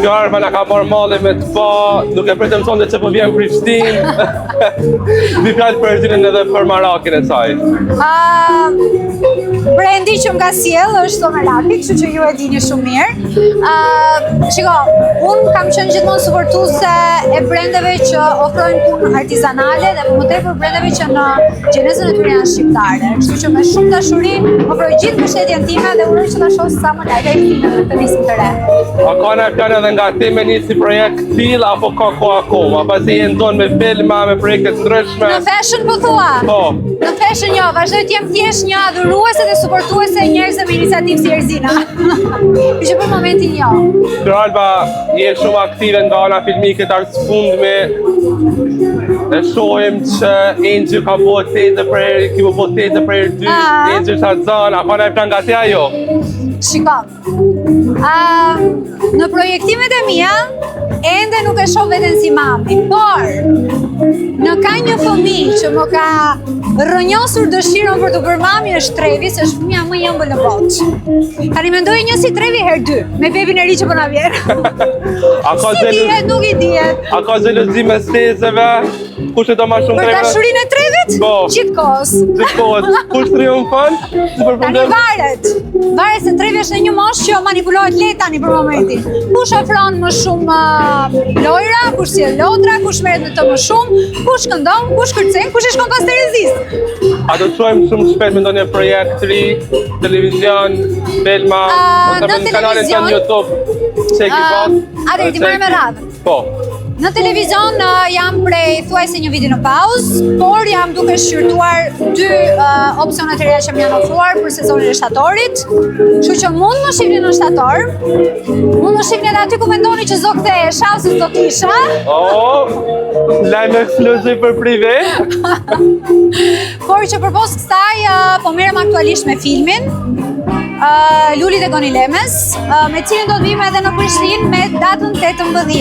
Kjo arma na ka marrë malli me të pa, nuk e pretëm sonde që po vjen Prishtinë. Di fjalë për Erzinën edhe për Marakin e saj. Brendi që më ka sjell është Tomeraki, kështu që ju e dini shumë mirë. Shiko, unë kam qenë gjithmonë suportuese e brendeve që ofrojnë punë artizanale dhe më tepër brendeve që në gjenezën e tyre janë shqiptare. Kështu që me shumë dashuri ofroj gjithë mbështetjen time dhe uroj që ta shoh sa më larg në këtë nismë të re. A ka në plan edhe nga ti me nisi projekt t'tillë apo ka kohë akoma? Pasi je ndonë me filma, me projekte të ndryshme? Në fashion po thua? Po. Në fashion jo, vazhdoj të jem thjesht një adhuruese dhe suportuese e njerëzve me iniciativë si Erzina. Që për momentin jo. Alba, je shumë aktive nga ana filmike të artë fundme. E shohim që Angel ka po tete për herë, ki po tete për herë dy, Angel Shazan, a ka në plan nga ti ajo? Shiko, në projektimet e mia, ende nuk e shoh veten si mami, por në ka një fëmijë që më ka rrënjosur dëshirën për të bërë mami është Trevi, se është fëmia më e ëmbël në botë. Tani mendoj një si Trevi herë dy, me bebin e ri që po na vjen. Si dihet, nuk i dihet. A ka xhelozi mes tezeve? Kush e do më shumë Trevi? Për dashurinë e Trevit? Po. Gjithkohës. Gjithkohës. Kush triumfon? Tani varet. Varet se Trevi është në një moshë që manipulohet lehtë tani për momentin. Kush ofron më shumë lojra, kush sjell lodra, kush merret me të më shumë, kush këndon, kush kërcen, kush i shkon pas Terezis. A do të shohim shumë shpejt me ndonjë projekt të ri, televizion, filma, ose në kanalin tonë YouTube, që e ki pas? Atëherë ti marrë me radhë. Po. Në televizion jam prej thuajse një viti në pauzë, por jam duke shqyrtuar 2 opsione të reja që më janë ofruar për sezonin e shtatorit. Kështu që mund më shihni në shtator, mund më shihni edhe aty ku mendoni që zog kthehesha ose do t'isha. Lajm ekskluziv për prive. Por që përpos kësaj po merrem aktualisht me filmin Luli dhe Goni Lemes, me cilin do të vim edhe në Prishtinë me datën 18.